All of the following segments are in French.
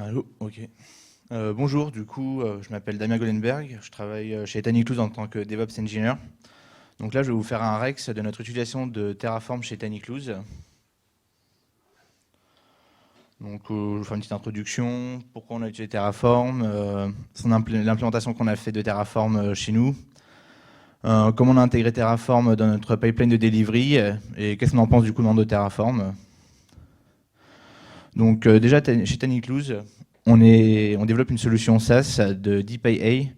Allô, ok. Bonjour, je m'appelle Damien Gollenberg, je travaille chez TinyCloud en tant que DevOps Engineer. Donc là, je vais vous faire un Rex de notre utilisation de Terraform chez TinyCloud. Donc, je vais vous faire une petite introduction, pourquoi on a utilisé Terraform, l'implémentation qu'on a fait de Terraform chez nous, comment on a intégré Terraform dans notre pipeline de delivery, et qu'est-ce qu'on en pense du coup de Terraform. Donc déjà, chez TinyCloud, on développe une solution SaaS de DPA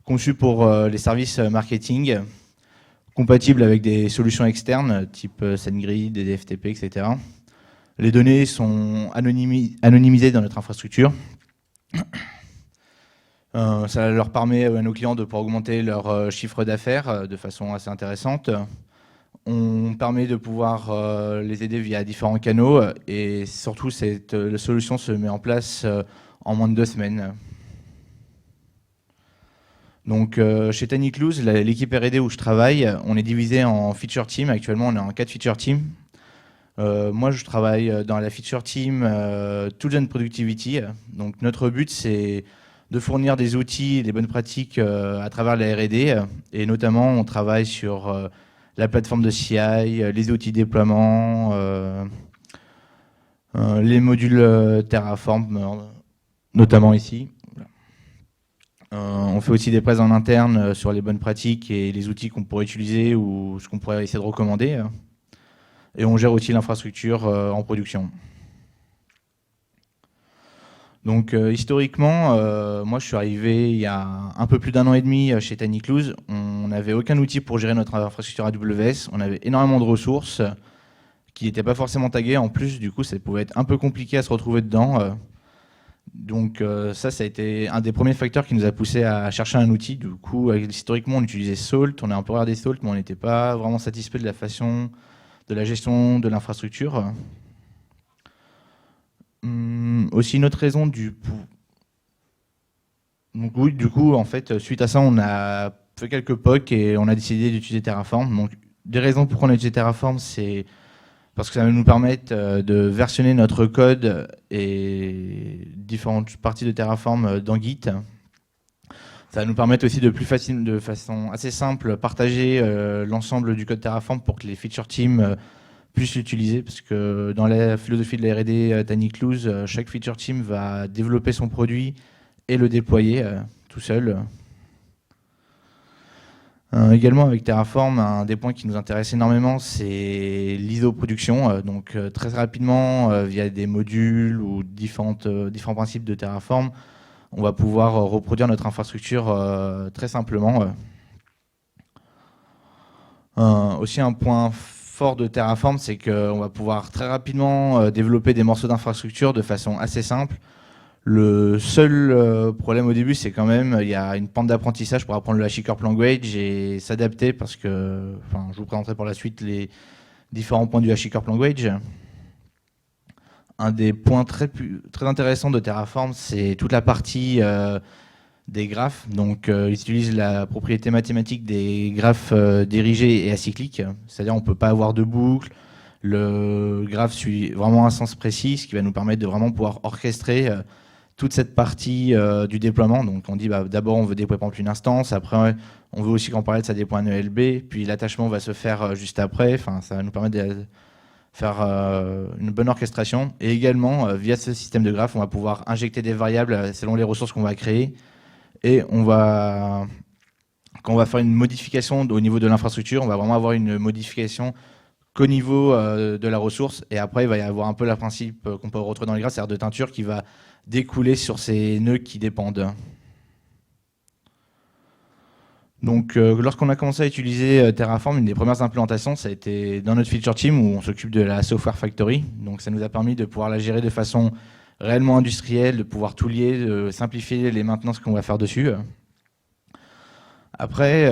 conçue pour les services marketing, compatible avec des solutions externes, type SendGrid, DFTP, etc. Les données sont anonymisées dans notre infrastructure. Ça leur permet à nos clients de pouvoir augmenter leur chiffre d'affaires de façon assez intéressante. On permet de pouvoir les aider via différents canaux et surtout cette solution se met en place en moins de 2 semaines. Donc chez TinyCloud, l'équipe R&D où je travaille, on est divisé en feature team. Actuellement, on est en 4 feature teams. Moi, je travaille dans la feature team Tools and Productivity. Donc notre but, c'est de fournir des outils, des bonnes pratiques à travers la R&D. Et notamment, on travaille sur la plateforme de CI, les outils déploiement, les modules Terraform, notamment ici. On fait aussi des prêts en interne sur les bonnes pratiques et les outils qu'on pourrait utiliser ou ce qu'on pourrait essayer de recommander. Et on gère aussi l'infrastructure en production. Donc historiquement, moi je suis arrivé il y a un peu plus d'1 an et demi chez TinyCloud. On n'avait aucun outil pour gérer notre infrastructure AWS. On avait énormément de ressources qui n'étaient pas forcément taguées. En plus, du coup, ça pouvait être un peu compliqué à se retrouver dedans. Donc ça a été un des premiers facteurs qui nous a poussé à chercher un outil. Du coup, historiquement, on utilisait Salt. On a un peu regardé Salt, mais on n'était pas vraiment satisfait de la façon de la gestion de l'infrastructure. Aussi une autre raison donc oui, du coup, en fait, suite à ça, on a fait quelques POC et on a décidé d'utiliser Terraform. Donc, des raisons pourquoi on a utilisé Terraform, c'est parce que ça va nous permettre de versionner notre code et différentes parties de Terraform dans Git. Ça va nous permettre aussi de façon assez simple, partager l'ensemble du code Terraform pour que les feature teams puissent l'utiliser, parce que dans la philosophie de la R&D TinyCloud, chaque feature team va développer son produit et le déployer tout seul. Également avec Terraform, un des points qui nous intéresse énormément, c'est l'ISO-production. Donc très rapidement, via des modules ou différents principes de Terraform, on va pouvoir reproduire notre infrastructure très simplement. Aussi un point fort de Terraform, c'est qu'on va pouvoir très rapidement développer des morceaux d'infrastructure de façon assez simple. Le seul problème au début, c'est quand même il y a une pente d'apprentissage pour apprendre le HashiCorp Language et s'adapter parce que, je vous présenterai par la suite les différents points du HashiCorp Language. Un des points très intéressants de Terraform, c'est toute la partie des graphes. Donc, ils utilisent la propriété mathématique des graphes dirigés et acycliques. C'est-à-dire, on ne peut pas avoir de boucle. Le graphe suit vraiment un sens précis, ce qui va nous permettre de vraiment pouvoir orchestrer toute cette partie du déploiement. Donc, on dit d'abord, on veut déployer par exemple une instance. Après, on veut aussi qu'on parle de ça déploie un ELB. Puis, l'attachement va se faire juste après. Enfin, ça va nous permettre de faire une bonne orchestration. Et également, via ce système de graphes, on va pouvoir injecter des variables selon les ressources qu'on va créer. Et quand on va faire une modification au niveau de l'infrastructure, on va vraiment avoir une modification qu'au niveau de la ressource. Et après, il va y avoir un peu le principe qu'on peut retrouver dans les graphes, c'est-à-dire de teinture qui va découler sur ces nœuds qui dépendent. Donc, lorsqu'on a commencé à utiliser Terraform, une des premières implémentations, ça a été dans notre feature team où on s'occupe de la software factory. Donc, ça nous a permis de pouvoir la gérer de façon réellement industrielle, de pouvoir tout lier, de simplifier les maintenances qu'on va faire dessus. Après,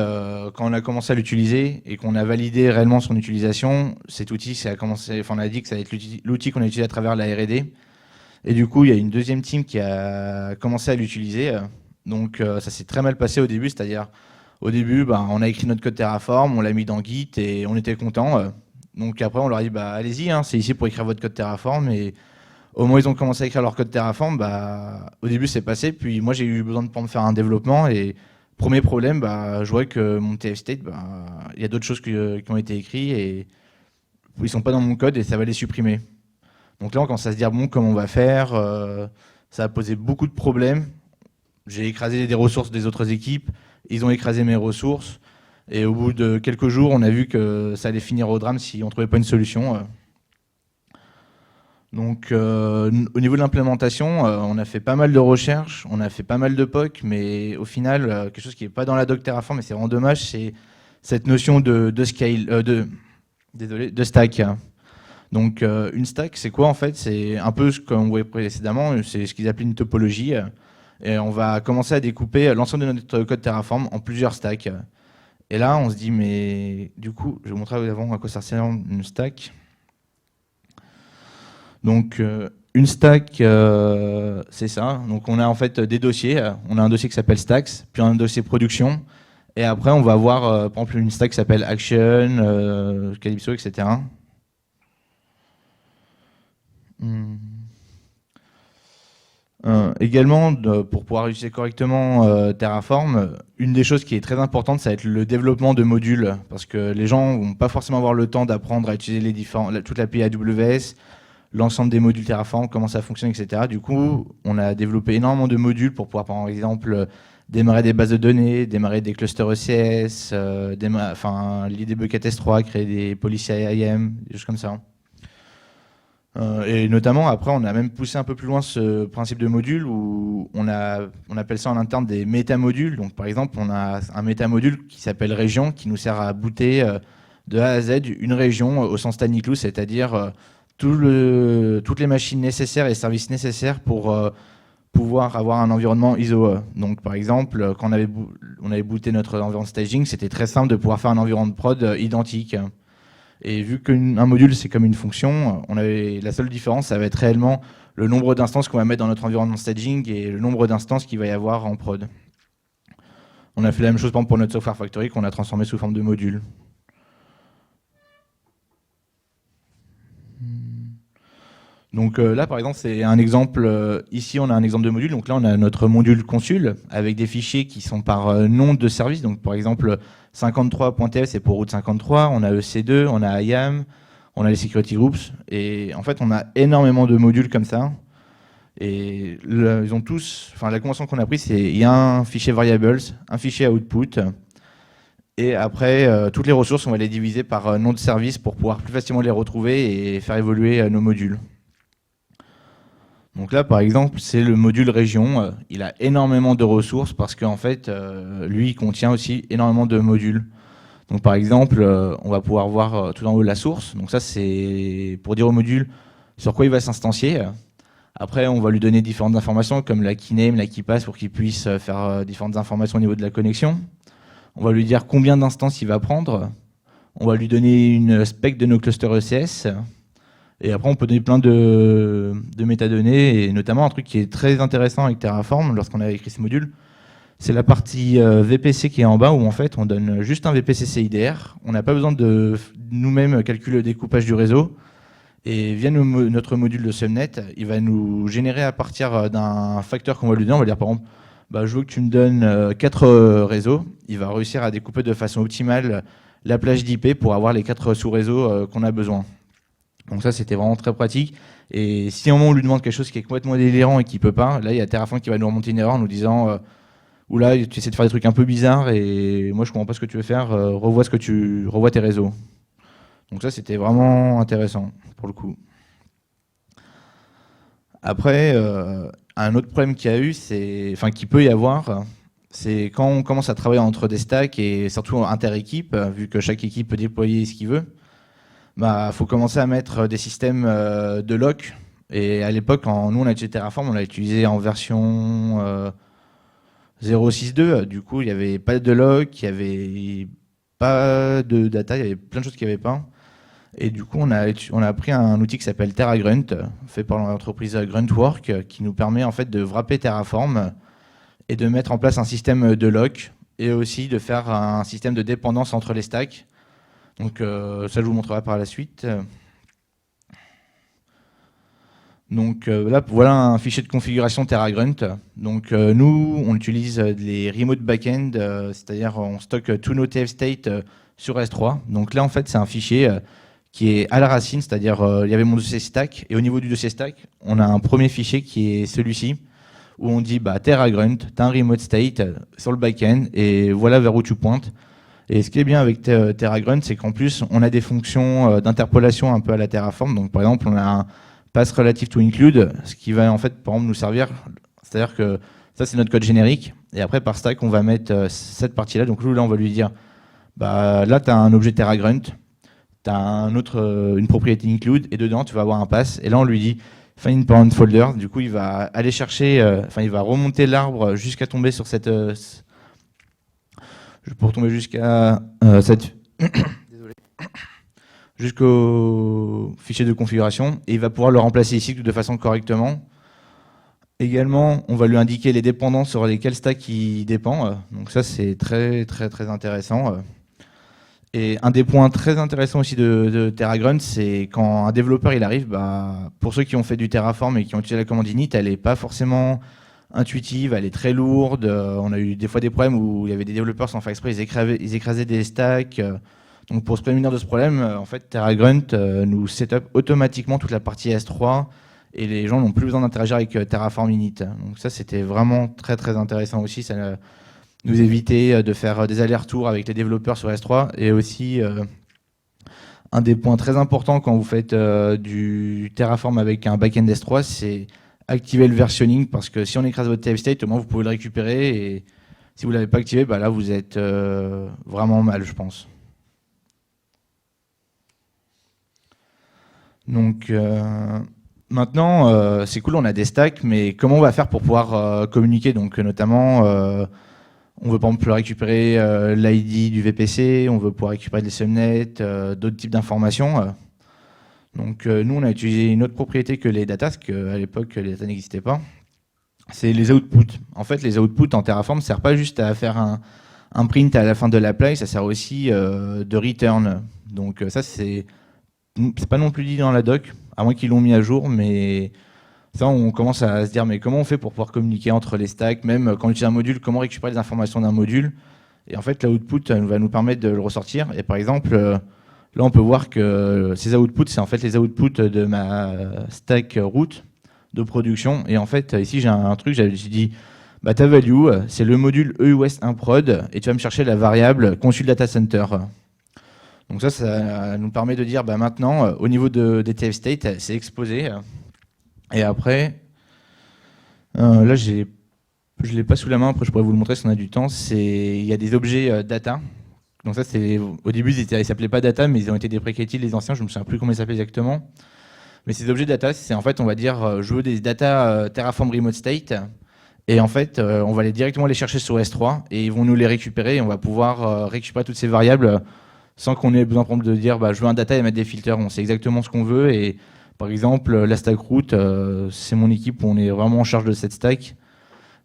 quand on a commencé à l'utiliser et qu'on a validé réellement son utilisation, cet outil, on a dit que ça va être l'outil qu'on a utilisé à travers la R&D. Et du coup, il y a une deuxième team qui a commencé à l'utiliser. Donc, ça s'est très mal passé au début, c'est-à-dire, au début, on a écrit notre code Terraform, on l'a mis dans Git et on était content. Donc après, on leur a dit, allez-y, c'est ici pour écrire votre code Terraform. Et Au moment où ils ont commencé à écrire leur code Terraform, bah, au début c'est passé, puis moi j'ai eu besoin de faire un développement et premier problème, bah, je vois que mon TF state, bah, il y a d'autres choses qui ont été écrites et ils sont pas dans mon code et ça va les supprimer. Donc là on commence à se dire bon comment on va faire, ça a posé beaucoup de problèmes. J'ai écrasé des ressources des autres équipes, ils ont écrasé mes ressources et au bout de quelques jours on a vu que ça allait finir au drame si on trouvait pas une solution. Donc, au niveau de l'implémentation, on a fait pas mal de recherches, on a fait pas mal de POC, mais au final, quelque chose qui n'est pas dans la doc Terraform, mais c'est vraiment dommage, c'est cette notion de scale, de stack. Donc, une stack, c'est quoi en fait? C'est un peu comme on voyait précédemment, c'est ce qu'ils appellent une topologie. Et on va commencer à découper l'ensemble de notre code Terraform en plusieurs stacks. Et là, on se dit, mais du coup, je vais vous montrer avant à quoi ça sert une stack. Donc, une stack, c'est ça. Donc, on a en fait des dossiers. On a un dossier qui s'appelle stacks, puis un dossier production. Et après, on va avoir, par exemple, une stack qui s'appelle action, Calypso, etc. Également, pour pouvoir utiliser correctement Terraform, une des choses qui est très importante, ça va être le développement de modules, parce que les gens vont pas forcément avoir le temps d'apprendre à utiliser toute l'API AWS, l'ensemble des modules Terraform, comment ça fonctionne, etc. Du coup, on a développé énormément de modules pour pouvoir, par exemple, démarrer des bases de données, démarrer des clusters ECS, l'IDE Bucket S3, créer des policies IAM, des choses comme ça. Et notamment, après, on a même poussé un peu plus loin ce principe de module où on appelle ça en interne des métamodules. Donc, par exemple, on a un métamodule qui s'appelle région qui nous sert à booter de A à Z une région au sens Taniclous, c'est-à-dire toutes les machines nécessaires et services nécessaires pour pouvoir avoir un environnement ISO. Donc, par exemple, quand on avait booté notre environnement staging, c'était très simple de pouvoir faire un environnement de prod identique. Et vu qu'un module, c'est comme une fonction, la seule différence, ça va être réellement le nombre d'instances qu'on va mettre dans notre environnement staging et le nombre d'instances qu'il va y avoir en prod. On a fait la même chose pour notre Software Factory qu'on a transformé sous forme de module. Donc là, par exemple, c'est un exemple. Ici, on a un exemple de module. Donc là, on a notre module consul avec des fichiers qui sont par nom de service. Donc par exemple, 53.tf, c'est pour route 53. On a EC2, on a IAM, on a les security groups. Et en fait, on a énormément de modules comme ça. Et ils ont tous. Enfin, la convention qu'on a prise, c'est il y a un fichier variables, un fichier output. Et après, toutes les ressources, on va les diviser par nom de service pour pouvoir plus facilement les retrouver et faire évoluer nos modules. Donc là, par exemple, c'est le module région. Il a énormément de ressources parce qu'en fait, lui, il contient aussi énormément de modules. Donc par exemple, on va pouvoir voir tout en haut la source. Donc ça, c'est pour dire au module sur quoi il va s'instancier. Après, on va lui donner différentes informations comme la keyname, la keypass pour qu'il puisse faire différentes informations au niveau de la connexion. On va lui dire combien d'instances il va prendre. On va lui donner une spec de nos clusters ECS. Et après, on peut donner plein de métadonnées, et notamment un truc qui est très intéressant avec Terraform, lorsqu'on a écrit ce module, c'est la partie VPC qui est en bas, où en fait, on donne juste un VPC CIDR. On n'a pas besoin de nous-mêmes calculer le découpage du réseau. Et via notre module de subnet, il va nous générer à partir d'un facteur qu'on va lui donner. On va dire par exemple, je veux que tu me donnes 4 réseaux. Il va réussir à découper de façon optimale la plage d'IP pour avoir les 4 sous-réseaux qu'on a besoin. Donc ça, c'était vraiment très pratique. Et si à un moment on lui demande quelque chose qui est complètement délirant et qui peut pas, là, il y a Terraform qui va nous remonter une erreur en nous disant oula, tu essaies de faire des trucs un peu bizarres et moi je comprends pas ce que tu veux faire, revois tes réseaux. Donc ça, c'était vraiment intéressant pour le coup. Après, un autre problème qu'il y a eu, qui peut y avoir, c'est quand on commence à travailler entre des stacks et surtout inter-équipe, vu que chaque équipe peut déployer ce qu'il veut. Faut commencer à mettre des systèmes de lock. Et à l'époque, nous, on a utilisé Terraform, on l'a utilisé en version 0.6.2. Du coup, il n'y avait pas de lock, il n'y avait pas de data, il y avait plein de choses qu'il n'y avait pas. Et du coup, on a pris un outil qui s'appelle TerraGrunt, fait par l'entreprise Gruntwork, qui nous permet en fait de wrapper Terraform et de mettre en place un système de lock et aussi de faire un système de dépendance entre les stacks. Donc ça, je vous montrerai par la suite. Donc là, voilà un fichier de configuration TerraGrunt. Donc nous, on utilise les remote backend, c'est-à-dire on stocke tous nos TF state sur S3. Donc là, en fait, c'est un fichier qui est à la racine, c'est-à-dire il y avait mon dossier stack, et au niveau du dossier stack, on a un premier fichier qui est celui-ci, où on dit bah, TerraGrunt, tu as un remote state sur le backend, et voilà vers où tu pointes. Et ce qui est bien avec TerraGrunt, c'est qu'en plus, on a des fonctions d'interpolation un peu à la Terraform. Donc par exemple, on a un pass relative to include, ce qui va en fait par exemple nous servir, c'est-à-dire que ça c'est notre code générique, et après par stack on va mettre cette partie-là, donc là on va lui dire, bah, là tu as un objet TerraGrunt, tu as une propriété include, et dedans tu vas avoir un pass, et là on lui dit find parent folder, du coup il va aller chercher, il va remonter l'arbre jusqu'à tomber sur cette... pour tomber jusqu'à cette... Désolé. Jusqu'au fichier de configuration, et il va pouvoir le remplacer ici de façon correctement. Également, on va lui indiquer les dépendances sur lesquelles stack il dépend. Donc ça, c'est très intéressant. Et un des points très intéressants aussi de TerraGrunt, c'est quand un développeur il arrive, bah, pour ceux qui ont fait du Terraform et qui ont utilisé la commande init, elle n'est pas forcément intuitive, elle est très lourde. On a eu des fois des problèmes où il y avait des développeurs sans faire exprès, ils écrasaient des stacks. Donc pour se prémunir de ce problème, en fait, TerraGrunt nous setup automatiquement toute la partie S3 et les gens n'ont plus besoin d'interagir avec Terraform init. Donc ça, c'était vraiment très intéressant aussi. Ça nous évitait de faire des allers-retours avec les développeurs sur S3. Et aussi, un des points très importants quand vous faites du Terraform avec un backend S3, c'est activer le versionning, parce que si on écrase votre TF state, au moins vous pouvez le récupérer. Et si vous ne l'avez pas activé, bah là, vous êtes vraiment mal, je pense. Donc maintenant, c'est cool, on a des stacks, mais comment on va faire pour pouvoir communiquer? Donc notamment, on veut par exemple récupérer l'ID du VPC, on veut pouvoir récupérer des subnets, d'autres types d'informations. Donc nous, on a utilisé une autre propriété que les datas, parce qu'à l'époque, les datas n'existaient pas. C'est les outputs. En fait, les outputs en Terraform ne servent pas juste à faire un print à la fin de l'apply, ça sert aussi de return. Donc ça, c'est pas non plus dit dans la doc, à moins qu'ils l'ont mis à jour, mais ça, on commence à se dire, mais comment on fait pour pouvoir communiquer entre les stacks, même quand on utilise un module, comment récupérer les informations d'un module? Et en fait, l'output va nous permettre de le ressortir. Et par exemple, là, on peut voir que ces outputs, c'est en fait les outputs de ma stack route de production. Et en fait, ici, j'ai un truc, j'ai dit, bah, ta value, c'est le module EUS 1 prod, et tu vas me chercher la variable consul data center. Donc ça nous permet de dire, bah maintenant, au niveau des TF state, c'est exposé. Et après, là, je ne l'ai pas sous la main, après je pourrais vous le montrer si on a du temps. Il y a des objets data. Donc ça, au début, ils ne s'appelaient pas data, mais ils ont été deprecated, les anciens, je ne me souviens plus comment ils s'appelaient exactement. Mais ces objets data, c'est en fait, on va dire, je veux des data Terraform Remote State. Et en fait, on va directement les chercher sur S3 et ils vont nous les récupérer. Et on va pouvoir récupérer toutes ces variables sans qu'on ait besoin de dire bah, je veux un data et mettre des filters. On sait exactement ce qu'on veut. Et par exemple, la stack route, c'est mon équipe où on est vraiment en charge de cette stack.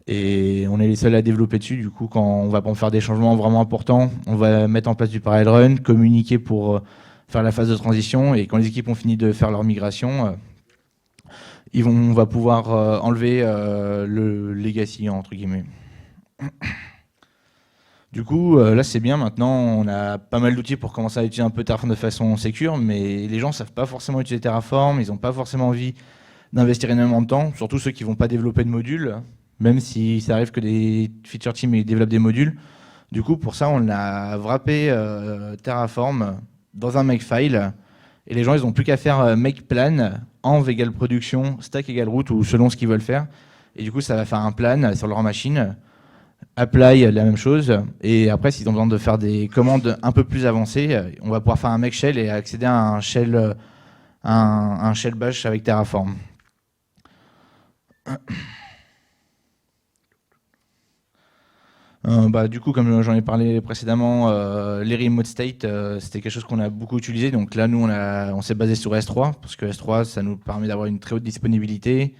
Et on est les seuls à développer dessus. Du coup, quand on va faire des changements vraiment importants, on va mettre en place du parallel run, communiquer pour faire la phase de transition. Et quand les équipes ont fini de faire leur migration, on va pouvoir enlever le legacy, entre guillemets. Du coup, là c'est bien, maintenant on a pas mal d'outils pour commencer à utiliser un peu Terraform de façon sécure, mais les gens ne savent pas forcément utiliser Terraform, ils n'ont pas forcément envie d'investir énormément de temps, surtout ceux qui ne vont pas développer de modules, même si ça arrive que des feature teams développent des modules. Du coup, pour ça, on a wrappé Terraform dans un makefile, et les gens ils n'ont plus qu'à faire make plan, env égale production, stack égale route, ou selon ce qu'ils veulent faire, et du coup ça va faire un plan sur leur machine. Apply, la même chose. Et après, s'ils ont besoin de faire des commandes un peu plus avancées, on va pouvoir faire un make shell et accéder à un shell, un shell bash avec Terraform. Du coup, comme j'en ai parlé précédemment, les remote state, c'était quelque chose qu'on a beaucoup utilisé. Donc là, nous, on s'est basé sur S3, parce que S3, ça nous permet d'avoir une très haute disponibilité.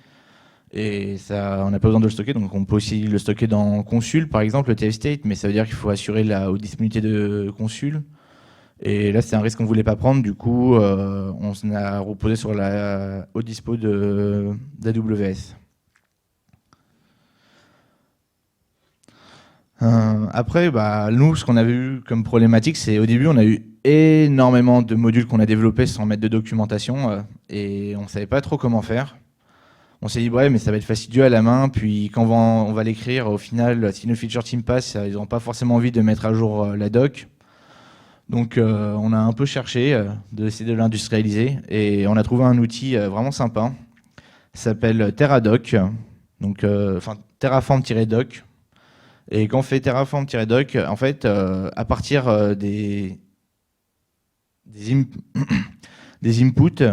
Et ça, on n'a pas besoin de le stocker, donc on peut aussi le stocker dans Consul, par exemple, le TF state, mais ça veut dire qu'il faut assurer la haute disponibilité de Consul. Et là, c'est un risque qu'on ne voulait pas prendre. Du coup, on s'en a reposé sur la haute dispo d'AWS. Après, nous, ce qu'on avait eu comme problématique, c'est au début, on a eu énormément de modules qu'on a développés sans mettre de documentation et on ne savait pas trop comment faire. On s'est dit, ouais, mais ça va être fastidieux à la main, puis quand on va l'écrire, au final, si nos feature team passent, ils n'auront pas forcément envie de mettre à jour la doc. Donc on a un peu cherché d'essayer de l'industrialiser et on a trouvé un outil vraiment sympa. Ça s'appelle TerraDoc, donc Terraform-doc. Et quand on fait Terraform-doc, en fait, à partir des inputs,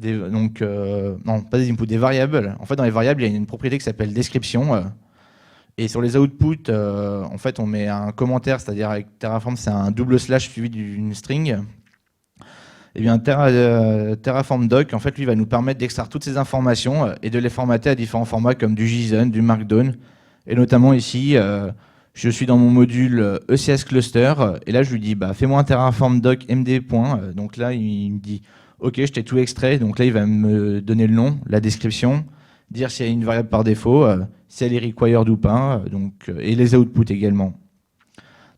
non, pas des inputs, des variables. En fait, dans les variables, il y a une propriété qui s'appelle description. Et sur les outputs, en fait, on met un commentaire, c'est-à-dire avec Terraform, c'est un double slash suivi d'une string. Et bien, Terraform Doc, en fait, lui, va nous permettre d'extraire toutes ces informations et de les formater à différents formats comme du JSON, du Markdown. Et notamment ici, je suis dans mon module ECS Cluster. Et là, je lui dis, fais-moi un Terraform Doc MD. Donc là, il me dit, OK, je t'ai tout extrait. Donc là, il va me donner le nom, la description, dire s'il y a une variable par défaut, si elle est required ou pas, et les outputs également.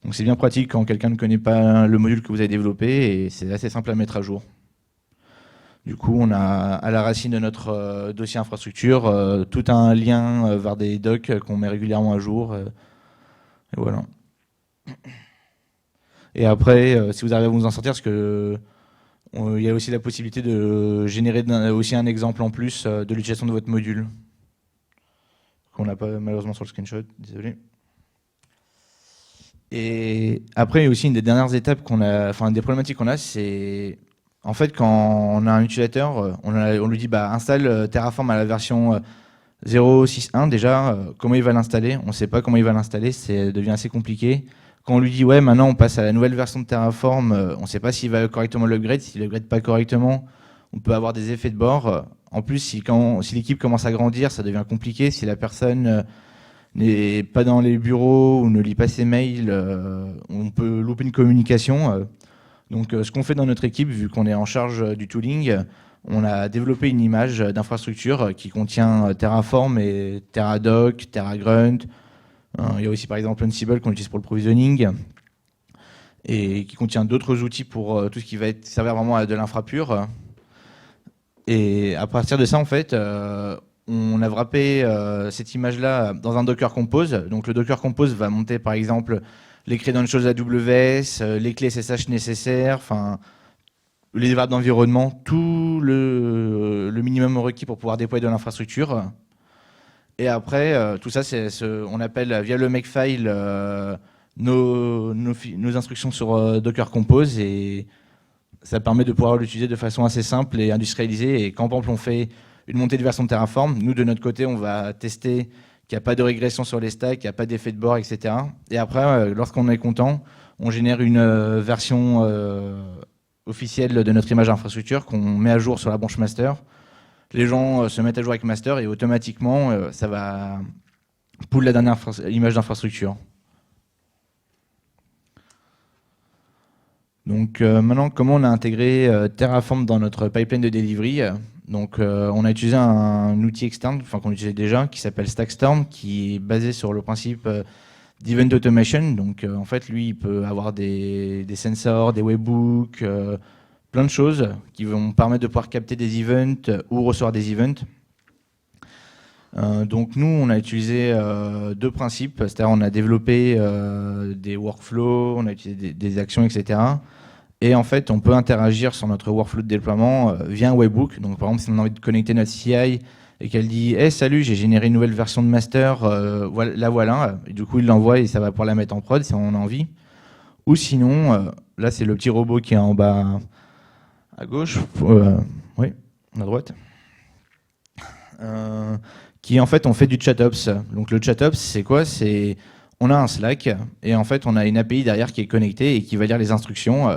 Donc c'est bien pratique quand quelqu'un ne connaît pas le module que vous avez développé et c'est assez simple à mettre à jour. Du coup, on a à la racine de notre dossier infrastructure tout un lien vers des docs qu'on met régulièrement à jour. Et voilà. Et après, si vous arrivez à vous en sortir, parce que il y a aussi la possibilité de générer aussi un exemple en plus de l'utilisation de votre module. Qu'on n'a pas malheureusement sur le screenshot, désolé. Et après, il y a aussi une des dernières étapes des problématiques qu'on a, c'est en fait quand on a un utilisateur, on lui dit installe Terraform à la version 0.6.1 déjà, comment il va l'installer? On ne sait pas comment il va l'installer, ça devient assez compliqué. Quand on lui dit ouais, maintenant on passe à la nouvelle version de Terraform, on ne sait pas s'il va correctement l'upgrade, s'il l'upgrade pas correctement, on peut avoir des effets de bord. En plus, si l'équipe commence à grandir, ça devient compliqué. Si la personne n'est pas dans les bureaux ou ne lit pas ses mails, on peut louper une communication. Donc ce qu'on fait dans notre équipe, vu qu'on est en charge du tooling, on a développé une image d'infrastructure qui contient Terraform et TerraDoc, TerraGrunt. Il y a aussi par exemple Ansible qu'on utilise pour le provisioning et qui contient d'autres outils pour tout ce qui va servir vraiment à de l'infra pure. Et à partir de ça, en fait, on a wrappé cette image-là dans un Docker Compose. Donc le Docker Compose va monter par exemple les credentials AWS, les clés SSH nécessaires, les variables d'environnement, tout le minimum requis pour pouvoir déployer de l'infrastructure. Et après, tout ça, on appelle via le makefile nos instructions sur Docker Compose et ça permet de pouvoir l'utiliser de façon assez simple et industrialisée. Et quand par exemple on fait une montée de version de Terraform, nous de notre côté on va tester qu'il n'y a pas de régression sur les stacks, qu'il n'y a pas d'effet de bord, etc. Et après, lorsqu'on est content, on génère une version officielle de notre image d'infrastructure qu'on met à jour sur la branche master. Les gens se mettent à jour avec master et automatiquement ça va pull la dernière image d'infrastructure. Donc maintenant, comment on a intégré Terraform dans notre pipeline de delivery? Donc on a utilisé un outil externe, qu'on utilisait déjà, qui s'appelle Stackstorm, qui est basé sur le principe d'event automation. Donc en fait, lui, il peut avoir des sensors, des webhooks, plein de choses qui vont permettre de pouvoir capter des events ou recevoir des events. Donc nous, on a utilisé deux principes, c'est-à-dire on a développé des workflows, on a utilisé des actions, etc. Et en fait, on peut interagir sur notre workflow de déploiement via un webhook. Donc par exemple, si on a envie de connecter notre CI et qu'elle dit hey, « Salut, j'ai généré une nouvelle version de master, voilà ». Et du coup, il l'envoie et ça va pouvoir la mettre en prod si on a envie. Ou sinon, là, c'est le petit robot qui est en bas à gauche, oui, à droite, qui en fait, on fait du ChatOps. Donc le ChatOps, c'est quoi? On a un Slack et en fait, on a une API derrière qui est connectée et qui va lire les instructions.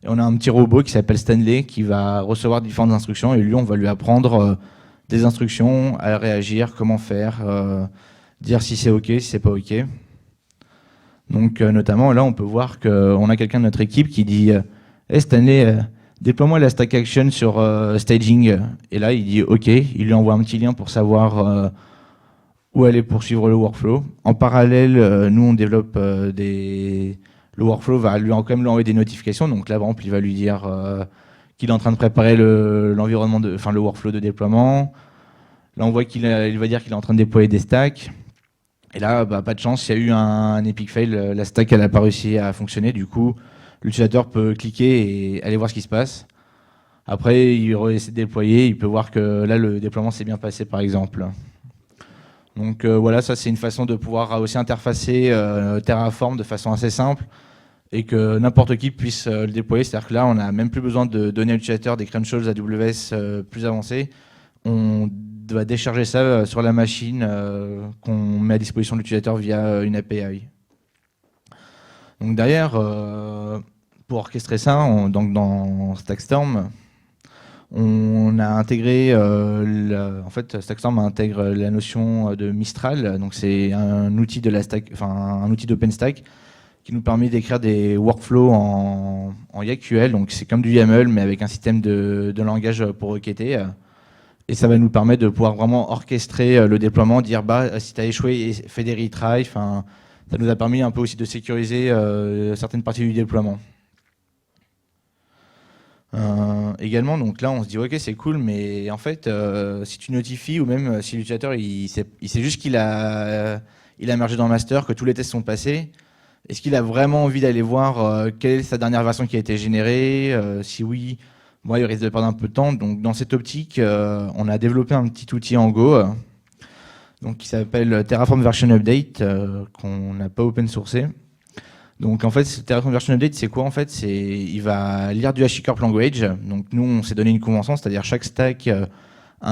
Et on a un petit robot qui s'appelle Stanley qui va recevoir différentes instructions et lui, on va lui apprendre des instructions, à réagir, comment faire, dire si c'est OK, si c'est pas OK. Donc notamment, là, on peut voir qu'on a quelqu'un de notre équipe qui dit Cette année, déploie-moi la stack action sur staging. Et là, il dit OK. Il lui envoie un petit lien pour savoir où aller poursuivre le workflow. En parallèle, nous, on développe le workflow va quand même lui envoyer des notifications. Donc là, par exemple, il va lui dire qu'il est en train de préparer l'environnement, le workflow de déploiement. Là, on voit il va dire qu'il est en train de déployer des stacks. Et là, pas de chance, il y a eu un epic fail. La stack, elle n'a pas réussi à fonctionner. Du coup, l'utilisateur peut cliquer et aller voir ce qui se passe. Après, il essaie de déployer. Il peut voir que là, le déploiement s'est bien passé, par exemple. Donc voilà, ça c'est une façon de pouvoir aussi interfacer Terraform de façon assez simple et que n'importe qui puisse le déployer. C'est-à-dire que là, on n'a même plus besoin de donner à l'utilisateur des credentials AWS plus avancés. On doit décharger ça sur la machine qu'on met à disposition de l'utilisateur via une API. Donc derrière, pour orchestrer ça, donc dans StackStorm, on a intégré, en fait, StackStorm intègre la notion de Mistral. Donc c'est un outil de un outil d'OpenStack qui nous permet d'écrire des workflows en YAQL. Donc c'est comme du YAML, mais avec un système de langage pour requêter. Et ça va nous permettre de pouvoir vraiment orchestrer le déploiement, dire si tu as échoué, fais des retries. Ça nous a permis un peu aussi de sécuriser certaines parties du déploiement. Également, donc là, on se dit ok, c'est cool, mais en fait, si tu notifies ou même si l'utilisateur il sait juste qu'il a mergé dans le master, que tous les tests sont passés, est-ce qu'il a vraiment envie d'aller voir quelle est sa dernière version qui a été générée? Si oui, moi, il risque de perdre un peu de temps. Donc, dans cette optique, on a développé un petit outil en Go, donc qui s'appelle Terraform Version Update, qu'on n'a pas open sourcé. Donc en fait, Terraform Version Update, c'est quoi en fait? Il va lire du HashiCorp Language. Donc nous, on s'est donné une convention, c'est-à-dire chaque stack a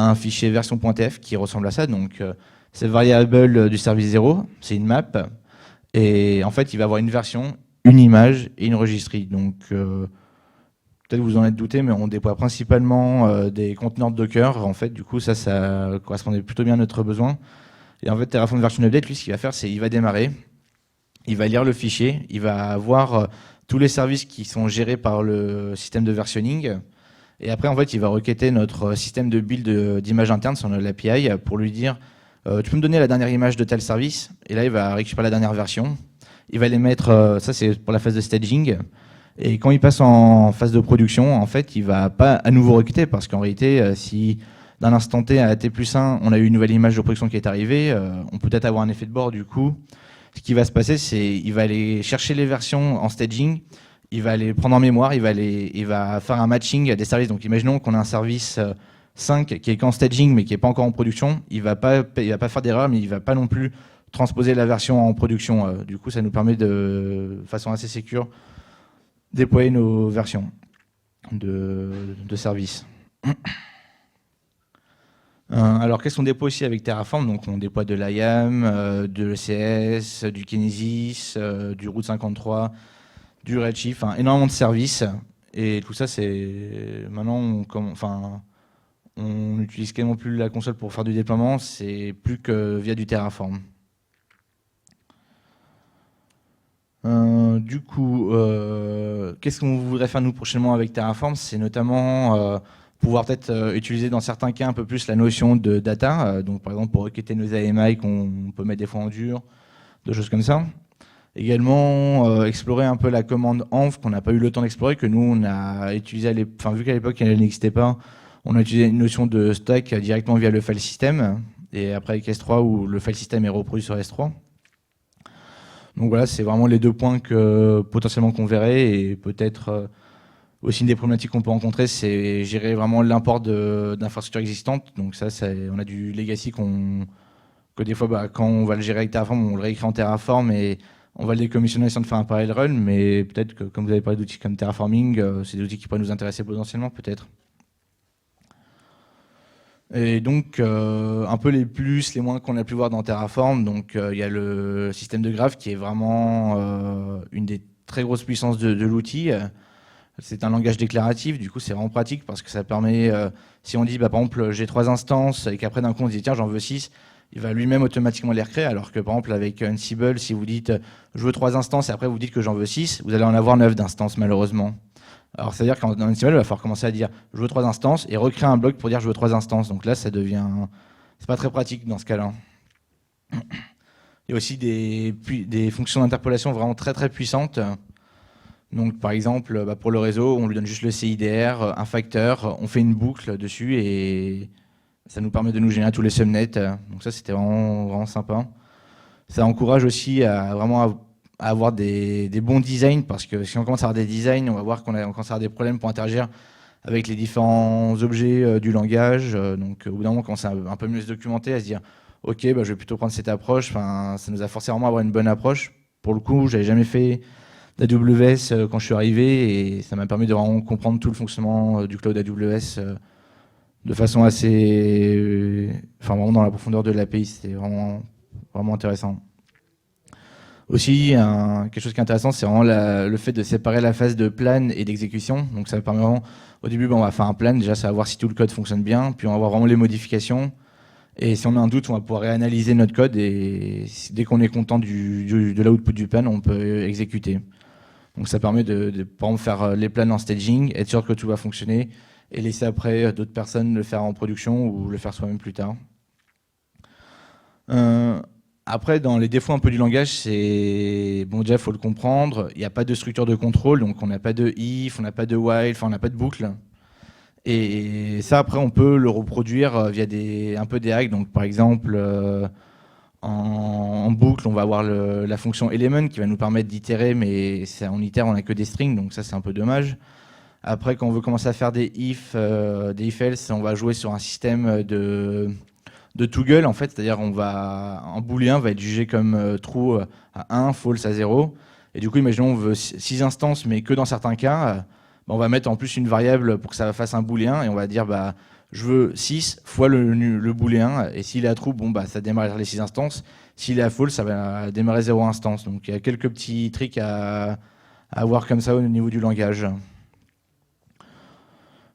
un fichier version.tf qui ressemble à ça. Donc c'est le variable du service 0, c'est une map. Et en fait, il va avoir une version, une image et une registry. Donc peut-être vous en êtes douté, mais on déploie principalement des conteneurs de Docker. En fait, du coup, ça correspondait plutôt bien à notre besoin. Et en fait, Terraform Version Update, lui, ce qu'il va faire, c'est qu'il va démarrer. Il va lire le fichier, il va voir tous les services qui sont gérés par le système de versionning. Et après, en fait, il va requêter notre système de build d'image interne sur l'API pour lui dire tu peux me donner la dernière image de tel service? Et là, il va récupérer la dernière version. Il va les mettre, ça c'est pour la phase de staging. Et quand il passe en phase de production, en fait, il va pas à nouveau requêter parce qu'en réalité, si d'un instant T à T+1, on a eu une nouvelle image de production qui est arrivée, on peut peut-être avoir un effet de bord du coup. Ce qui va se passer, c'est qu'il va aller chercher les versions en staging, il va les prendre en mémoire, il va faire un matching des services. Donc imaginons qu'on a un service 5 qui est qu'en staging mais qui n'est pas encore en production, il va pas faire d'erreur, mais il ne va pas non plus transposer la version en production. Du coup, ça nous permet de façon assez sécure déployer nos versions de services. Alors, qu'est-ce qu'on déploie aussi avec Terraform? Donc, on déploie de l'IAM, de l'ECS, du Kinesis, du Route 53, du Redshift, énormément de services. Et tout ça, c'est maintenant, on n'utilise quasiment plus la console pour faire du déploiement, c'est plus que via du Terraform. Du coup, qu'est-ce qu'on voudrait faire nous prochainement avec Terraform? C'est notamment pouvoir peut-être utiliser dans certains cas un peu plus la notion de data, donc par exemple pour requêter nos AMI qu'on peut mettre des fois en dur, des choses comme ça. Également explorer un peu la commande env qu'on n'a pas eu le temps d'explorer, que nous on a utilisé, vu qu'à l'époque elle n'existait pas, on a utilisé une notion de stack directement via le file system, et après avec S3 où le file system est reproduit sur S3. Donc voilà, c'est vraiment les deux points que potentiellement qu'on verrait, et peut-être aussi une des problématiques qu'on peut rencontrer, c'est gérer vraiment l'import d'infrastructures existantes. Donc ça, on a du legacy que des fois, quand on va le gérer avec Terraform, on le réécrit en Terraform et on va le décommissionner sans de faire un parallel run. Mais peut-être que, comme vous avez parlé d'outils comme Terraforming, c'est des outils qui pourraient nous intéresser potentiellement, peut-être. Et donc, un peu les plus, les moins qu'on a pu voir dans Terraform. Donc, il y a le système de graph qui est vraiment une des très grosses puissances de l'outil. C'est un langage déclaratif, du coup c'est vraiment pratique parce que ça permet, si on dit par exemple j'ai 3 instances et qu'après d'un coup on se dit tiens j'en veux 6, il va lui-même automatiquement les recréer, alors que par exemple avec Ansible, si vous dites je veux 3 instances et après vous dites que j'en veux 6, vous allez en avoir 9 d'instances malheureusement. Alors, c'est-à-dire qu'en HTML, il va falloir commencer à dire je veux 3 instances et recréer un bloc pour dire je veux 3 instances. Donc là, ça devient. C'est pas très pratique dans ce cas-là. Il y a aussi des fonctions d'interpolation vraiment très très puissantes. Donc, par exemple, pour le réseau, on lui donne juste le CIDR, un facteur, on fait une boucle dessus et ça nous permet de nous générer tous les subnets. Donc ça, c'était vraiment, vraiment sympa. Ça encourage aussi à vraiment à avoir des bons designs, parce que si on commence à avoir des designs, on va voir qu'on commence à avoir des problèmes pour interagir avec les différents objets du langage. Donc au bout d'un moment, on commence à un peu mieux se documenter, à se dire ok, je vais plutôt prendre cette approche. Enfin, ça nous a forcé vraiment à avoir une bonne approche. Pour le coup, j'avais jamais fait d'AWS quand je suis arrivé, et ça m'a permis de vraiment comprendre tout le fonctionnement du cloud AWS de façon assez, enfin vraiment dans la profondeur de l'API. C'était vraiment, vraiment intéressant. Aussi, quelque chose qui est intéressant, c'est vraiment le fait de séparer la phase de plan et d'exécution. Donc ça permet vraiment, au début, on va faire un plan, déjà ça va voir si tout le code fonctionne bien, puis on va voir vraiment les modifications. Et si on a un doute, on va pouvoir réanalyser notre code, et dès qu'on est content de l'output du plan, on peut exécuter. Donc ça permet de par exemple, faire les plans en staging, être sûr que tout va fonctionner, et laisser après d'autres personnes le faire en production ou le faire soi-même plus tard. Après, dans les défauts un peu du langage, c'est bon, déjà il faut le comprendre, il n'y a pas de structure de contrôle, donc on n'a pas de if, on n'a pas de while, enfin on n'a pas de boucle. Et ça, après, on peut le reproduire via un peu des hacks. Donc par exemple, en boucle, on va avoir la fonction element qui va nous permettre d'itérer, mais en itère, on n'a que des strings, donc ça c'est un peu dommage. Après, quand on veut commencer à faire des if-else, on va jouer sur un système de toggle, en fait, c'est-à-dire un booléen va être jugé comme true à 1, false à 0. Et du coup, imaginons on veut 6 instances, mais que dans certains cas, on va mettre en plus une variable pour que ça fasse un booléen, et on va dire je veux 6 fois le booléen, et s'il est à true, ça démarre les 6 instances. S'il est à false, ça va démarrer 0 instance. Donc il y a quelques petits tricks à avoir comme ça au niveau du langage.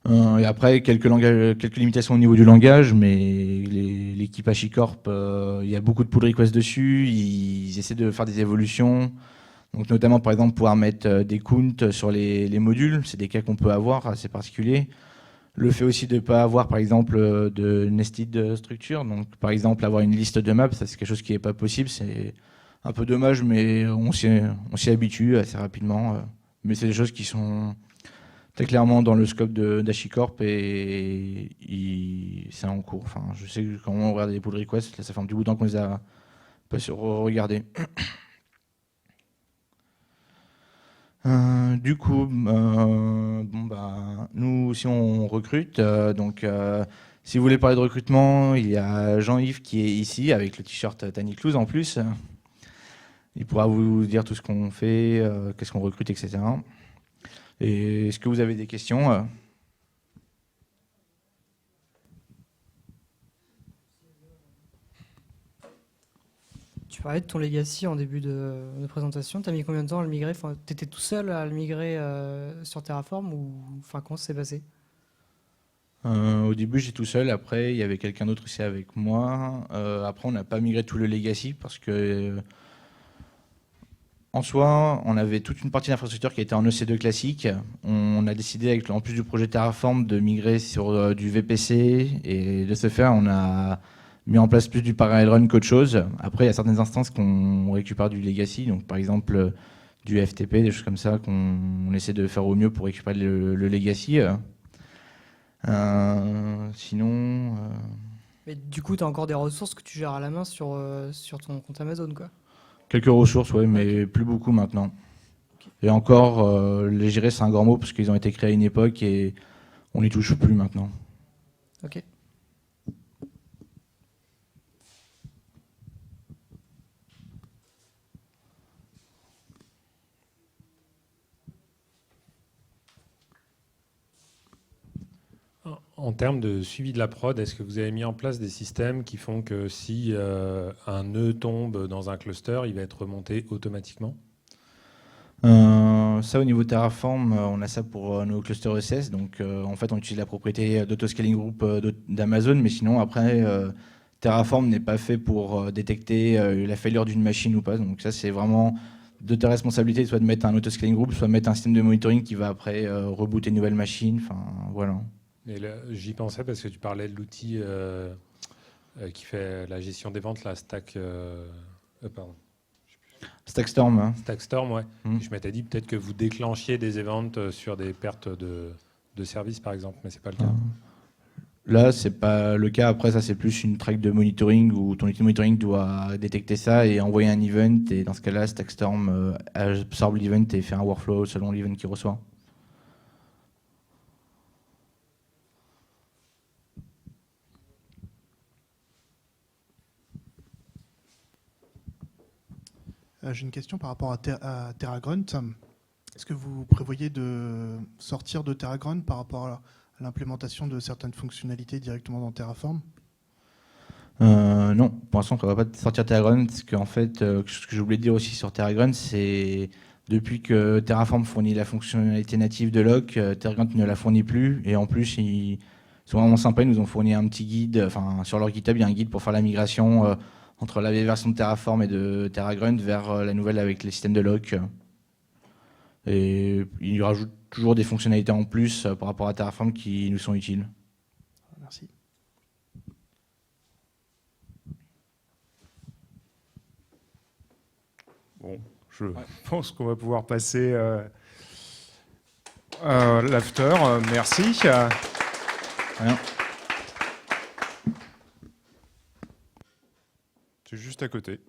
Et après, quelques limitations au niveau du langage, mais l'équipe HashiCorp, il y a beaucoup de pull requests dessus, ils essaient de faire des évolutions. Donc notamment, par exemple, pouvoir mettre des counts sur les modules, c'est des cas qu'on peut avoir, assez particuliers. Le fait aussi de ne pas avoir, par exemple, de nested structure, donc par exemple, avoir une liste de maps, ça c'est quelque chose qui n'est pas possible, c'est un peu dommage, mais on s'y habitue assez rapidement. Mais c'est des choses qui sont très clairement dans le scope d'HashiCorp, et c'est en cours. Enfin, je sais que quand on regarde les pull requests, là, ça fait un petit bout de temps qu'on les a pas regardés. Du coup, nous aussi on recrute. Donc, si vous voulez parler de recrutement, il y a Jean-Yves qui est ici avec le t-shirt Tiny Clouse en plus. Il pourra vous dire tout ce qu'on fait, qu'est-ce qu'on recrute, etc. Et est-ce que vous avez des questions ? Tu parlais de ton legacy en début de présentation. Tu as mis combien de temps à le migrer? Enfin, tu étais tout seul à le migrer sur Terraform, ou comment ça s'est passé? Au début, j'étais tout seul. Après, il y avait quelqu'un d'autre ici avec moi. Après, on n'a pas migré tout le legacy parce que, en soi, on avait toute une partie d'infrastructure qui était en EC2 classique. On a décidé, en plus du projet Terraform, de migrer sur du VPC. Et de ce fait, on a mis en place plus du parallel run qu'autre chose. Après, il y a certaines instances qu'on récupère du legacy. Donc, par exemple, du FTP, des choses comme ça, qu'on essaie de faire au mieux pour récupérer le legacy. Sinon... Mais du coup, tu as encore des ressources que tu gères à la main sur ton compte Amazon, quoi. Quelques ressources, ouais, mais plus beaucoup maintenant. Okay. Et encore, les gérer, c'est un grand mot parce qu'ils ont été créés à une époque et on n'y touche plus maintenant. Ok. En termes de suivi de la prod, est-ce que vous avez mis en place des systèmes qui font que si un nœud tombe dans un cluster, il va être remonté automatiquement ? Ça, au niveau Terraform, on a ça pour nos clusters ECS. Donc, en fait, on utilise la propriété d'Autoscaling Group d'Amazon, mais sinon, après, Terraform n'est pas fait pour détecter la failure d'une machine ou pas. Donc, ça, c'est vraiment de ta responsabilité, soit de mettre un autoscaling group, soit de mettre un système de monitoring qui va après rebooter une nouvelle machine. Enfin, voilà. Et là, j'y pensais parce que tu parlais de l'outil qui fait la gestion des ventes, la Stackstorm. Hein. Stackstorm, ouais. Je m'étais dit peut-être que vous déclenchiez des events sur des pertes de services, par exemple, mais c'est pas le cas. Là, c'est pas le cas. Après, ça, c'est plus une track de monitoring où ton outil de monitoring doit détecter ça et envoyer un event. Et dans ce cas-là, Stackstorm absorbe l'event et fait un workflow selon l'event qu'il reçoit. J'ai une question par rapport à TerraGrunt. Est-ce que vous prévoyez de sortir de TerraGrunt par rapport à l'implémentation de certaines fonctionnalités directement dans Terraform? Non, pour l'instant, on ne va pas sortir TerraGrunt. Parce qu'en fait, ce que je voulais dire aussi sur TerraGrunt, c'est depuis que Terraform fournit la fonctionnalité native de lock, TerraGrunt ne la fournit plus. Et en plus, ils sont vraiment sympas. Ils nous ont fourni un petit guide. Enfin, sur leur GitHub, il y a un guide pour faire la migration entre la vieille version de Terraform et de TerraGrunt vers la nouvelle avec les systèmes de lock. Et ils rajoutent toujours des fonctionnalités en plus par rapport à Terraform qui nous sont utiles. Merci. Bon, je pense qu'on va pouvoir passer à l'after. Merci. Rien. C'est juste à côté.